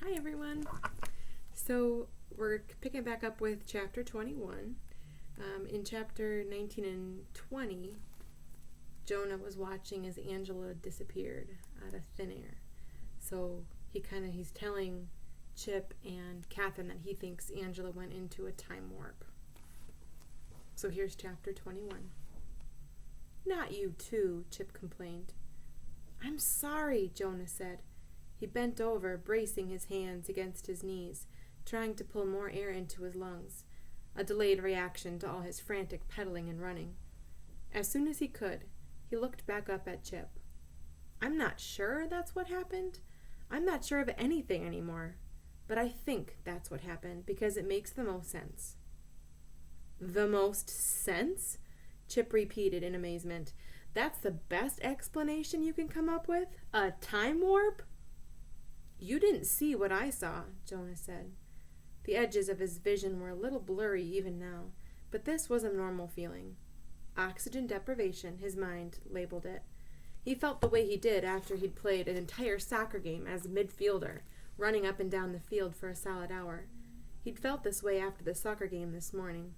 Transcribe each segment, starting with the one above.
Hi everyone. So we're picking back up with chapter 21. In chapter 19 and 20, Jonah was watching as Angela disappeared out of thin air. So he's telling Chip and Kathryn that he thinks Angela went into a time warp. So here's chapter 21. Not you too, Chip complained. I'm sorry, Jonah said. He bent over, bracing his hands against his knees, trying to pull more air into his lungs, a delayed reaction to all his frantic pedaling and running. As soon as he could, he looked back up at Chip. I'm not sure that's what happened. I'm not sure of anything anymore. But I think that's what happened because it makes the most sense. The most sense? Chip repeated in amazement. That's the best explanation you can come up with? A time warp? You didn't see what I saw, Jonah said. The edges of his vision were a little blurry even now, but this was a normal feeling. Oxygen deprivation, his mind labeled it. He felt the way he did after he'd played an entire soccer game as a midfielder, running up and down the field for a solid hour. He'd felt this way after the soccer game this morning.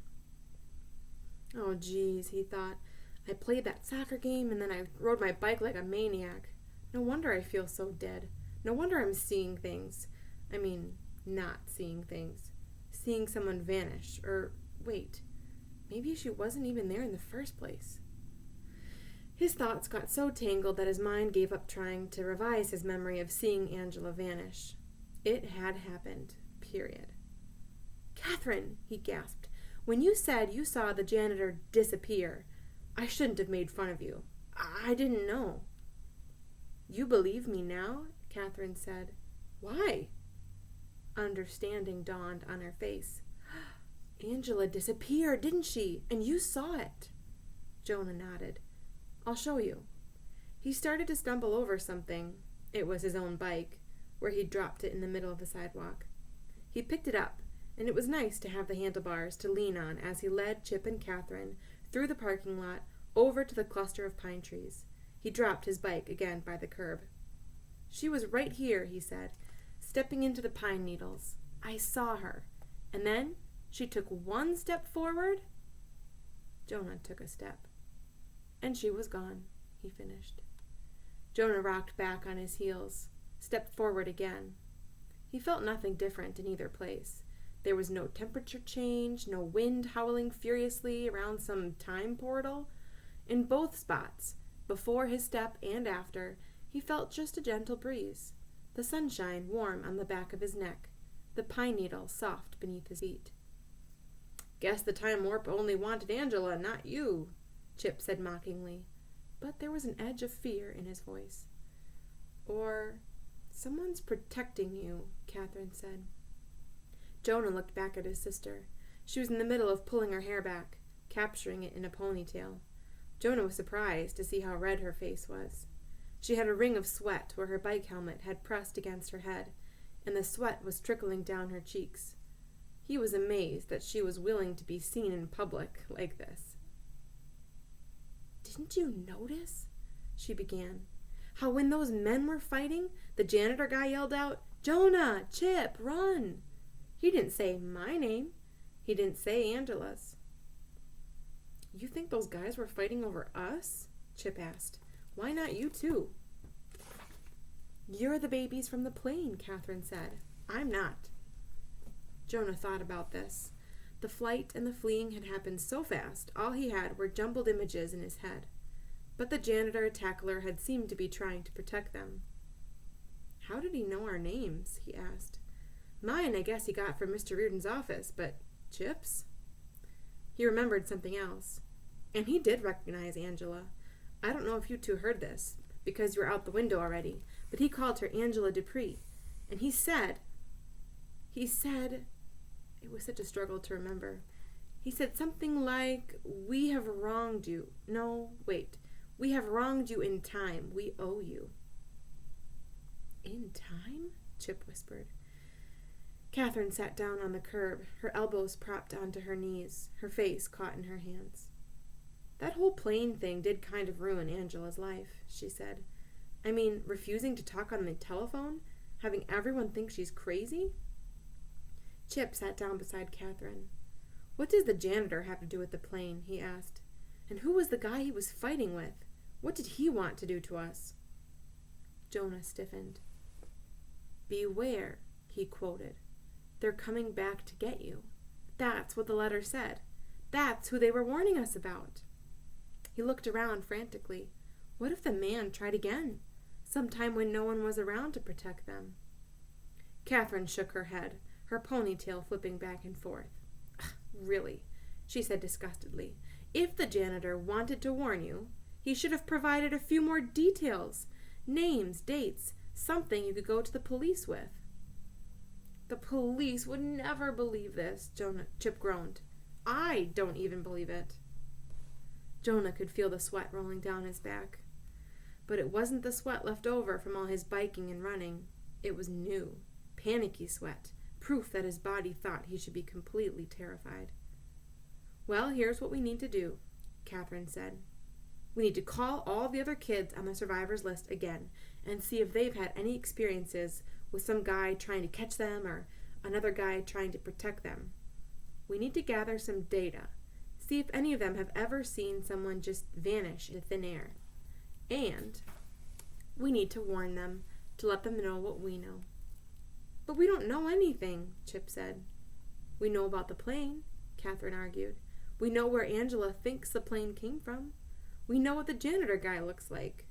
Oh, geez, he thought. I played that soccer game and then I rode my bike like a maniac. No wonder I feel so dead. No wonder I'm seeing things. I mean, not seeing things. Seeing someone vanish. Or, wait, maybe she wasn't even there in the first place. His thoughts got so tangled that his mind gave up trying to revise his memory of seeing Angela vanish. It had happened. Period. Kathryn, he gasped, when you said you saw the janitor disappear, I shouldn't have made fun of you. I didn't know. You believe me now? Kathryn said. Why? Understanding dawned on her face. Angela disappeared, didn't she? And you saw it. Jonah nodded. I'll show you. He started to stumble over something. It was his own bike, where he'd dropped it in the middle of the sidewalk. He picked it up, and it was nice to have the handlebars to lean on as he led Chip and Kathryn through the parking lot over to the cluster of pine trees. He dropped his bike again by the curb. She was right here, he said, stepping into the pine needles. I saw her. And then she took one step forward. Jonah took a step. And she was gone, he finished. Jonah rocked back on his heels, stepped forward again. He felt nothing different in either place. There was no temperature change, no wind howling furiously around some time portal. In both spots, before his step and after, he felt just a gentle breeze, the sunshine warm on the back of his neck, the pine needle soft beneath his feet. Guess the time warp only wanted Angela, not you, Chip said mockingly, but there was an edge of fear in his voice. Or, someone's protecting you, Kathryn said. Jonah looked back at his sister. She was in the middle of pulling her hair back, capturing it in a ponytail. Jonah was surprised to see how red her face was. She had a ring of sweat where her bike helmet had pressed against her head, and the sweat was trickling down her cheeks. He was amazed that she was willing to be seen in public like this. Didn't you notice, she began, how when those men were fighting, the janitor guy yelled out, Jonah, Chip, run! He didn't say my name. He didn't say Angela's. You think those guys were fighting over us? Chip asked. Why not you too? You're the babies from the plane, Kathryn said. I'm not. Jonah thought about this. The flight and the fleeing had happened so fast, all he had were jumbled images in his head. But the janitor tackler had seemed to be trying to protect them. How did he know our names? He asked. Mine, I guess he got from Mr. Reardon's office, but Chip's? He remembered something else. And he did recognize Angela. I don't know if you two heard this, because you were out the window already, but he called her Angela Dupree. And he said, it was such a struggle to remember. He said something like, we have wronged you. No, wait. We have wronged you in time. We owe you. In time? Chip whispered. Kathryn sat down on the curb, her elbows propped onto her knees, her face caught in her hands. That whole plane thing did kind of ruin Angela's life, she said. I mean, refusing to talk on the telephone? Having everyone think she's crazy? Chip sat down beside Kathryn. What does the janitor have to do with the plane? He asked. And who was the guy he was fighting with? What did he want to do to us? Jonah stiffened. Beware, he quoted. They're coming back to get you. That's what the letter said. That's who they were warning us about. He looked around frantically. What if the man tried again? Sometime when no one was around to protect them. Kathryn shook her head, her ponytail flipping back and forth. Really, she said disgustedly. If the janitor wanted to warn you, he should have provided a few more details. Names, dates, something you could go to the police with. The police would never believe this, Chip groaned. I don't even believe it. Jonah could feel the sweat rolling down his back. But it wasn't the sweat left over from all his biking and running. It was new, panicky sweat, proof that his body thought he should be completely terrified. Well, here's what we need to do, Kathryn said. We need to call all the other kids on the survivors list again and see if they've had any experiences with some guy trying to catch them or another guy trying to protect them. We need to gather some data, see if any of them have ever seen someone just vanish into thin air. And we need to warn them to let them know what we know. But we don't know anything, Chip said. We know about the plane, Kathryn argued. We know where Angela thinks the plane came from. We know what the janitor guy looks like.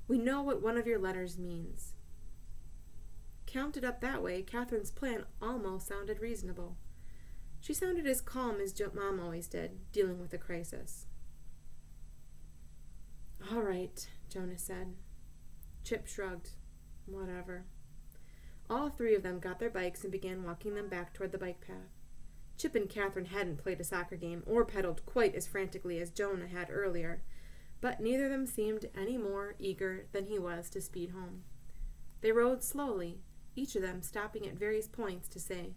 We know what one of your letters means. Counted up that way, Kathryn's plan almost sounded reasonable. She sounded as calm as Mom always did, dealing with a crisis. All right, Jonah said. Chip shrugged. Whatever. All three of them got their bikes and began walking them back toward the bike path. Chip and Kathryn hadn't played a soccer game or pedaled quite as frantically as Jonah had earlier, but neither of them seemed any more eager than he was to speed home. They rode slowly, each of them stopping at various points to say,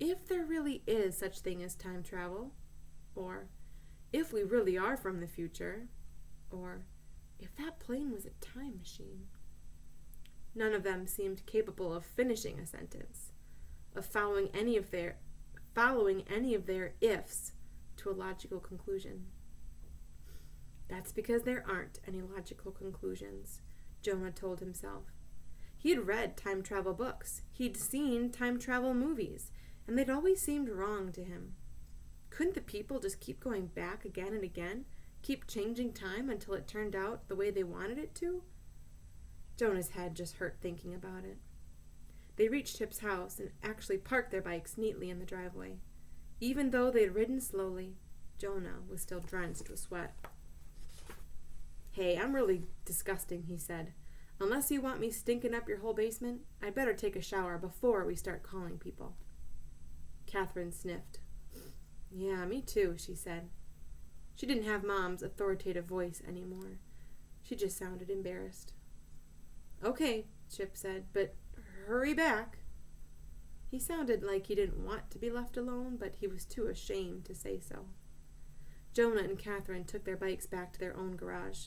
if there really is such thing as time travel, or if we really are from the future, or if that plane was a time machine. None of them seemed capable of finishing a sentence, of following any of their ifs to a logical conclusion. That's because there aren't any logical conclusions, Jonah told himself. He had read time travel books. He'd seen time travel movies, and they'd always seemed wrong to him. Couldn't the people just keep going back again and again, keep changing time until it turned out the way they wanted it to? Jonah's head just hurt thinking about it. They reached Chip's house and actually parked their bikes neatly in the driveway. Even though they had ridden slowly, Jonah was still drenched with sweat. Hey, I'm really disgusting, he said. Unless you want me stinking up your whole basement, I'd better take a shower before we start calling people. Kathryn sniffed. Yeah, me too, she said. She didn't have Mom's authoritative voice anymore. She just sounded embarrassed. Okay, Chip said, but hurry back. He sounded like he didn't want to be left alone, but he was too ashamed to say so. Jonah and Kathryn took their bikes back to their own garage.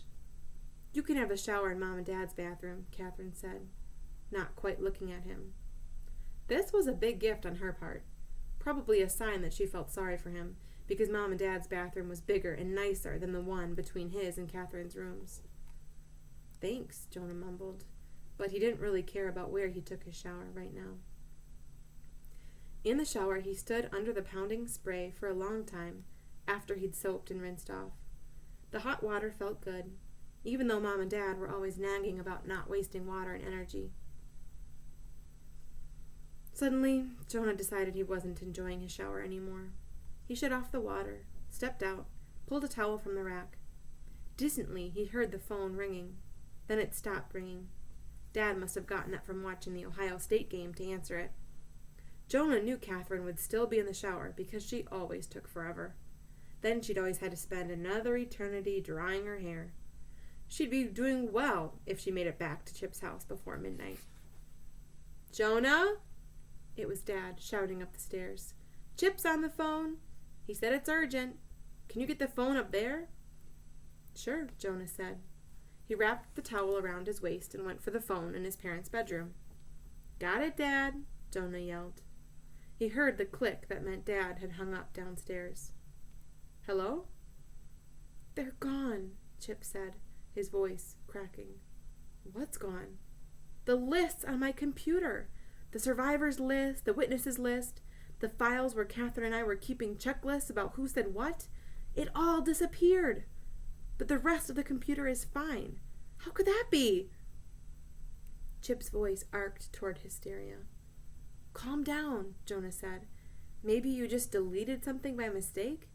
You can have a shower in Mom and Dad's bathroom, Kathryn said, not quite looking at him. This was a big gift on her part, probably a sign that she felt sorry for him, because Mom and Dad's bathroom was bigger and nicer than the one between his and Kathryn's rooms. Thanks, Jonah mumbled, but he didn't really care about where he took his shower right now. In the shower, he stood under the pounding spray for a long time after he'd soaped and rinsed off. The hot water felt good, even though Mom and Dad were always nagging about not wasting water and energy. Suddenly, Jonah decided he wasn't enjoying his shower anymore. He shut off the water, stepped out, pulled a towel from the rack. Distantly, he heard the phone ringing. Then it stopped ringing. Dad must have gotten up from watching the Ohio State game to answer it. Jonah knew Kathryn would still be in the shower because she always took forever. Then she'd always had to spend another eternity drying her hair. She'd be doing well if she made it back to Chip's house before midnight. Jonah? It was Dad shouting up the stairs. Chip's on the phone. He said it's urgent. Can you get the phone up there? Sure, Jonah said. He wrapped the towel around his waist and went for the phone in his parents' bedroom. Got it, Dad, Jonah yelled. He heard the click that meant Dad had hung up downstairs. Hello? They're gone, Chip said, his voice cracking. What's gone? The lists on my computer. The survivors list, the witnesses list, the files where Kathryn and I were keeping checklists about who said what. It all disappeared. But the rest of the computer is fine. How could that be? Chip's voice arced toward hysteria. Calm down, Jonah said. Maybe you just deleted something by mistake?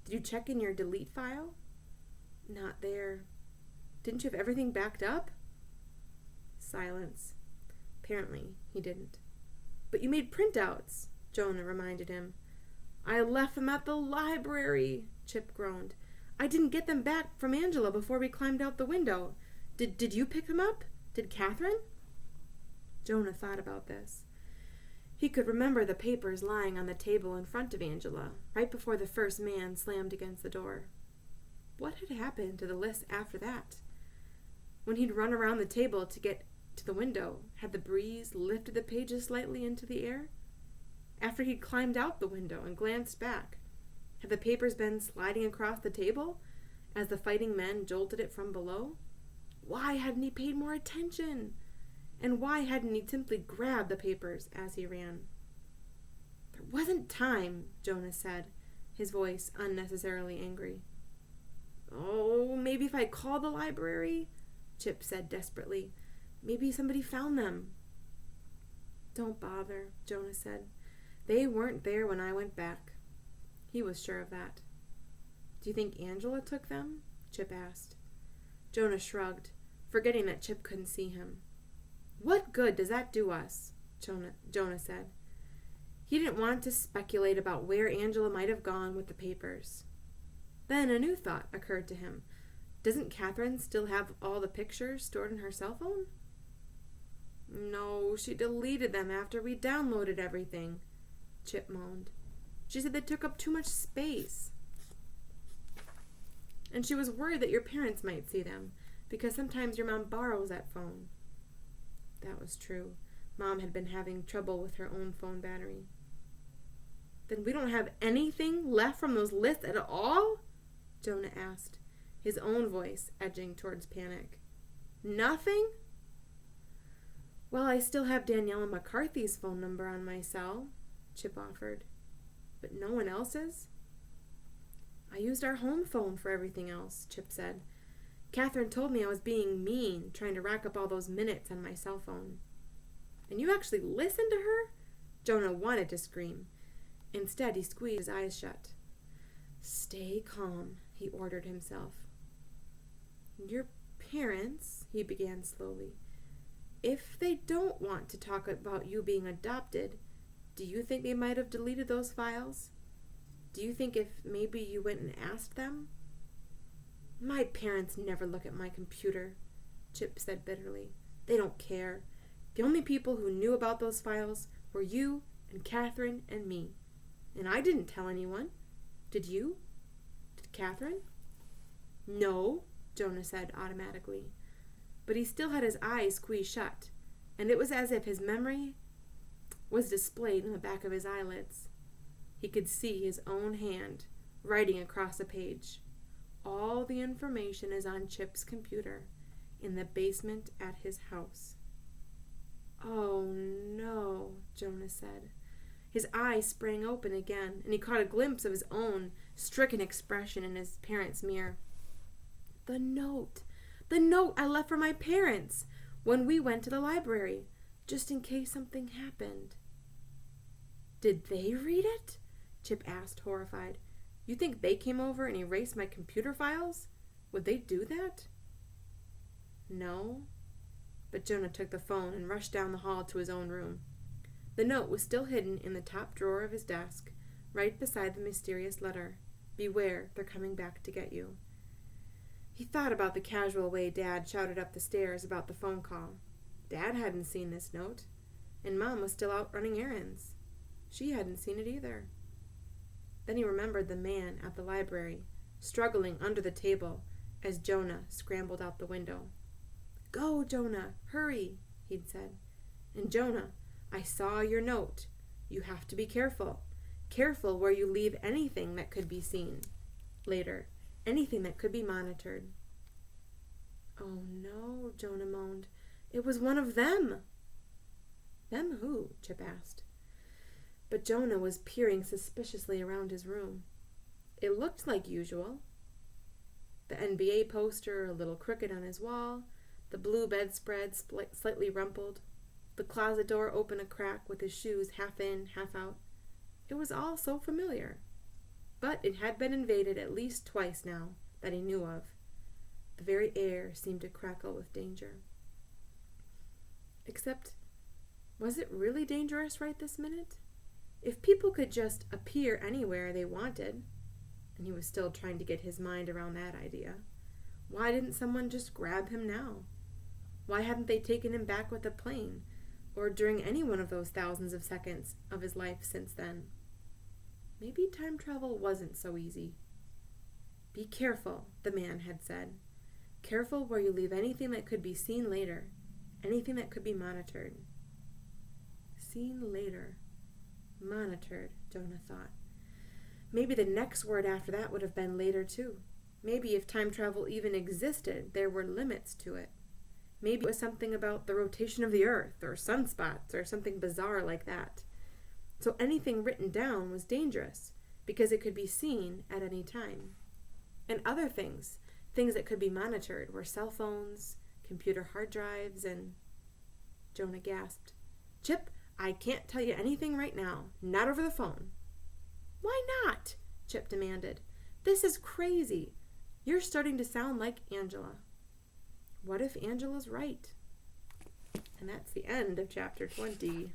Did you check in your delete file? Not there. Didn't you have everything backed up? Silence. Apparently, he didn't. But you made printouts, Jonah reminded him. I left them at the library, Chip groaned. I didn't get them back from Angela before we climbed out the window. Did you pick them up? Did Kathryn? Jonah thought about this. He could remember the papers lying on the table in front of Angela, right before the first man slammed against the door. What had happened to the list after that? When he'd run around the table to get to the window, had the breeze lifted the pages slightly into the air? After he'd climbed out the window and glanced back, had the papers been sliding across the table as the fighting men jolted it from below? Why hadn't he paid more attention? And why hadn't he simply grabbed the papers as he ran? There wasn't time, Jonah said, his voice unnecessarily angry. Oh, maybe if I call the library, Chip said desperately. Maybe somebody found them. Don't bother, Jonah said. They weren't there when I went back. He was sure of that. Do you think Angela took them? Chip asked. Jonah shrugged, forgetting that Chip couldn't see him. What good does that do us? Jonah said. He didn't want to speculate about where Angela might have gone with the papers. Then a new thought occurred to him. Doesn't Kathryn still have all the pictures stored in her cell phone? No, she deleted them after we downloaded everything, Chip moaned. She said they took up too much space. And she was worried that your parents might see them, because sometimes your mom borrows that phone. That was true. Mom had been having trouble with her own phone battery. Then we don't have anything left from those lists at all? Jonah asked, his own voice edging towards panic. Nothing? Well, I still have Daniela McCarthy's phone number on my cell, Chip offered. But no one else's? I used our home phone for everything else, Chip said. Kathryn told me I was being mean, trying to rack up all those minutes on my cell phone. And you actually listened to her? Jonah wanted to scream. Instead, he squeezed his eyes shut. Stay calm, he ordered himself. Your parents, he began slowly, if they don't want to talk about you being adopted, do you think they might have deleted those files? Do you think if maybe you went and asked them? My parents never look at my computer, Chip said bitterly. They don't care. The only people who knew about those files were you and Kathryn and me. And I didn't tell anyone. Did you? Did Kathryn? No, Jonah said automatically. But he still had his eyes squeezed shut, and it was as if his memory was displayed in the back of his eyelids. He could see his own hand writing across a page. All the information is on Chip's computer in the basement at his house. Oh no, Jonah said. His eyes sprang open again, and he caught a glimpse of his own stricken expression in his parents' mirror. The note I left for my parents when we went to the library, just in case something happened. Did they read it? Chip asked, horrified. You think they came over and erased my computer files? Would they do that? No. But Jonah took the phone and rushed down the hall to his own room. The note was still hidden in the top drawer of his desk, right beside the mysterious letter. Beware, they're coming back to get you. He thought about the casual way Dad shouted up the stairs about the phone call. Dad hadn't seen this note, and Mom was still out running errands. She hadn't seen it either. Then he remembered the man at the library, struggling under the table as Jonah scrambled out the window. Go, Jonah, hurry, he'd said. And Jonah, I saw your note. You have to be careful. Careful where you leave anything that could be seen later. Anything that could be monitored. Oh no, Jonah moaned. It was one of them. Them who? Chip asked. But Jonah was peering suspiciously around his room. It looked like usual. The NBA poster a little crooked on his wall, the blue bedspread slightly rumpled, the closet door open a crack with his shoes half in, half out. It was all so familiar. But it had been invaded at least twice now that he knew of. The very air seemed to crackle with danger. Except, was it really dangerous right this minute? If people could just appear anywhere they wanted, and he was still trying to get his mind around that idea, why didn't someone just grab him now? Why hadn't they taken him back with a plane, or during any one of those thousands of seconds of his life since then? Maybe time travel wasn't so easy. Be careful, the man had said. Careful where you leave anything that could be seen later, anything that could be monitored. Seen later. Monitored, Jonah thought. Maybe the next word after that would have been later too. Maybe if time travel even existed, there were limits to it. Maybe it was something about the rotation of the earth, or sunspots, or something bizarre like that. So anything written down was dangerous, because it could be seen at any time. And other things that could be monitored, were cell phones, computer hard drives, and... Jonah gasped. Chip, I can't tell you anything right now, not over the phone. Why not? Chip demanded. This is crazy. You're starting to sound like Angela. What if Angela's right? And that's the end of chapter 21.